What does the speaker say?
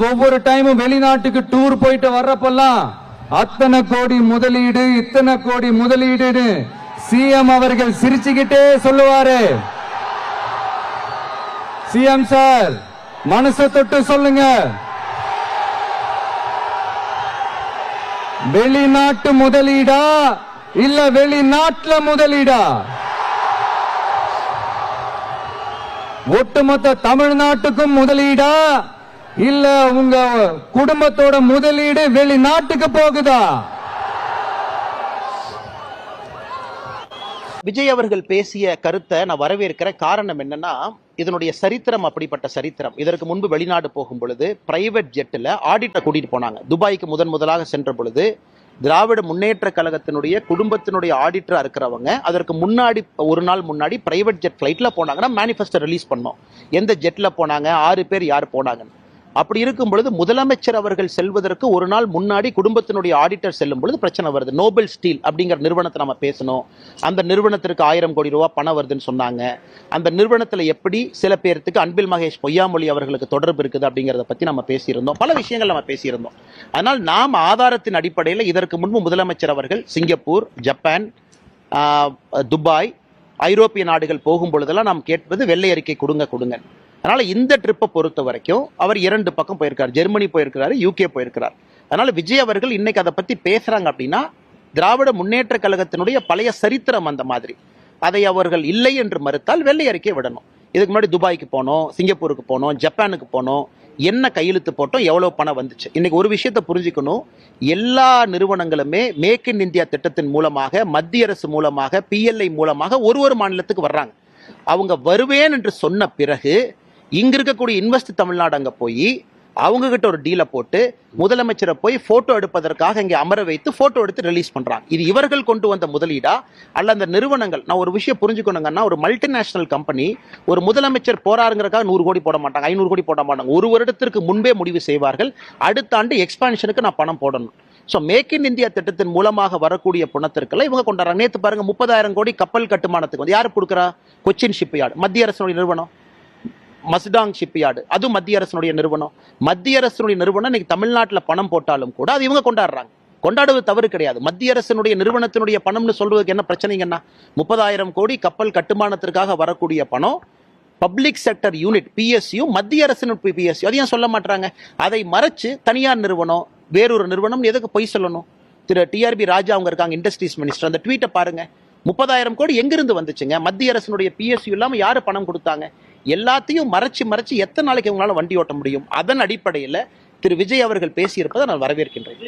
ஒவ்வொரு டைமும் வெளிநாட்டுக்கு டூர் போயிட்டு வர்றப்பெல்லாம் அத்தனை கோடி முதலீடு இத்தனை கோடி முதலீடு சிஎம் அவர்கள் சிரிச்சுக்கிட்டே சொல்லுவாரு. சிஎம் சார் மனசை தொட்டு சொல்லுங்க, வெளிநாட்டு முதலீடா இல்ல வெளிநாட்டுல முதலீடா? ஒட்டுமொத்த தமிழ்நாட்டுக்கும் முதலீடா இல்ல உங்க குடும்பத்தோட முதலீடு வெளிநாட்டுக்கு போகுதா? விஜய் அவர்கள் பேசிய கருத்தை நான் வரவேற்கிற காரணம் என்னன்னா, இதனுடைய சரித்திரம் அப்படிப்பட்ட சரித்திரம். இதற்கு முன்பு வெளிநாடு போகும் பொழுது பிரைவேட் ஜெட்டில் ஆடிட்டை கூட்டிட்டு போனாங்க. துபாய்க்கு முதலாக சென்ற பொழுது திராவிட முன்னேற்ற கழகத்தினுடைய குடும்பத்தினுடைய ஆடிட்டரா இருக்கிறவங்க அதற்கு முன்னாடி ஒரு நாள் முன்னாடி பிரைவேட் ஜெட் ஃபிளைட்ல போனாங்கன்னா மேனிஃபெஸ்டோ ரிலீஸ் பண்ணோம். எந்த ஜெட்ல போனாங்க, 6 பேர் யார் போனாங்கன்னு. அப்படி இருக்கும் பொழுது முதலமைச்சர் அவர்கள் செல்வதற்கு ஒரு நாள் முன்னாடி குடும்பத்தினுடைய ஆடிட்டர் செல்லும் பொழுது பிரச்சனை வருது. நோபல் ஸ்டீல் அப்படிங்கிற நிறுவனத்தை நம்ம பேசணும். அந்த நிறுவனத்திற்கு 1000 கோடி ரூபாய் பணம் வருதுன்னு சொன்னாங்க. அந்த நிறுவனத்தில் எப்படி சில பேருக்கு அன்பில் மகேஷ் பொய்யாமொழி அவர்களுக்கு தொடர்பு இருக்குது அப்படிங்கிறத பற்றி நம்ம பேசியிருந்தோம். பல விஷயங்கள் நம்ம பேசியிருந்தோம். அதனால் நாம் ஆதாரத்தின் அடிப்படையில் இதற்கு முன்பு முதலமைச்சர் அவர்கள் சிங்கப்பூர், ஜப்பான், துபாய், ஐரோப்பிய நாடுகள் போகும் பொழுதெல்லாம் நாம் கேட்பது வெள்ளை அறிக்கை கொடுங்க. அதனால இந்த ட்ரிப்பை பொறுத்த வரைக்கும் அவர் 2 பக்கம் போயிருக்கார். ஜெர்மனி போயிருக்கிறாரு, யூகே போயிருக்கிறார். அதனால விஜய் அவர்கள் இன்னைக்கு அதை பத்தி பேசுறாங்க அப்படின்னா திராவிட முன்னேற்ற கழகத்தினுடைய பழைய சரித்திரம் அந்த மாதிரி. அதை அவர்கள் இல்லை என்று மறுத்தால் வெள்ளை அறிக்கை விடணும். இதுக்கு முன்னாடி துபாய்க்கு போனோம், சிங்கப்பூருக்கு போனோம், ஜப்பானுக்கு போனோம், என்ன கையெழுத்து போட்டோம், எவ்வளவு பணம் வந்துச்சு. இன்னைக்கு ஒரு விஷயத்தை புரிஞ்சுக்கணும், எல்லா நிறுவனங்களுமே மேக் இன் இந்தியா திட்டத்தின் மூலமாக, மத்திய அரசு மூலமாக, PLI மூலமாக ஒரு மாநிலத்துக்கு வர்றாங்க. அவங்க வருவேன் என்று சொன்ன பிறகு இங்க இருக்கக்கூடிய இன்வெஸ்ட் தமிழ்நாடு அங்க போய் அவங்க கிட்ட ஒரு டீலை போட்டு முதலமைச்சரை போய் போட்டோ எடுப்பதற்காக இங்கே அமர வைத்து போட்டோ எடுத்து ரிலீஸ் பண்றாங்க. இது இவர்கள் கொண்டு வந்த முதலீடா அல்ல அந்த நிறுவனங்கள்? நான் ஒரு விஷயம் புரிஞ்சுக்கணுங்கன்னா, ஒரு மல்டிநேஷனல் கம்பெனி ஒரு முதலமைச்சர் போறாருங்கிறக்காக 100 கோடி போட மாட்டாங்க, 500 கோடி போட மாட்டாங்க. ஒரு வருடத்திற்கு முன்பே முடிவு செய்வார்கள், அடுத்த ஆண்டு எக்ஸ்பான்ஷனுக்கு நான் பணம் போடணும். ஸோ மேக் இன் இந்தியா திட்டத்தின் மூலமாக வரக்கூடிய பணத்திற்கெல்லாம் இவங்க கொண்டாடுறாங்க. நேற்று பாருங்க 30,000 கோடி கப்பல் கட்டுமானத்துக்கு வந்து யாரு கொடுக்குறா? கொச்சின் ஷிப்யார்டு, மத்திய அரசுடைய நிறுவனம். மஸ்டாங் ஷிப்யார்டு, அது மத்திய அரசுடைய நிறுவனம். மத்திய அரசுடைய நிறுவனம் இன்னைக்கு தமிழ்நாட்டில் பணம் போட்டாலும் கூட அது இவங்க கொண்டாடுறாங்க. கொண்டாடுவது தவறு கிடையாது. மத்திய அரசினுடைய நிறுவனத்தினுடைய பணம்னு சொல்றதுக்கு என்ன பிரச்சனைங்கன்னா, 30,000 கோடி கப்பல் கட்டுமானத்திற்காக வரக்கூடிய பணம் பப்ளிக் செக்டர் யூனிட் PSU, மத்திய அரசின் PSU, அதையும் சொல்ல மாட்டாங்க. அதை மறைச்சு தனியார் நிறுவனம், வேறொரு நிறுவனம் எதுக்கு பொய் சொல்லணும்? திரு TRB ராஜா அவங்க இருக்காங்க, இண்டஸ்ட்ரீஸ் மினிஸ்டர். அந்த ட்வீட்டை பாருங்க. 30,000 கோடி எங்கிருந்து வந்துச்சுங்க? மத்திய அரசினுடைய PSU இல்லாம யாரு பணம் கொடுத்தாங்க? எல்லாத்தையும் மறைச்சு எத்தனை நாளைக்கு அவங்களால வண்டி ஓட்ட முடியும்? அதன் அடிப்படையில் திரு விஜய் அவர்கள் பேசியிருப்பதை நான் வரவேற்கின்றேன்.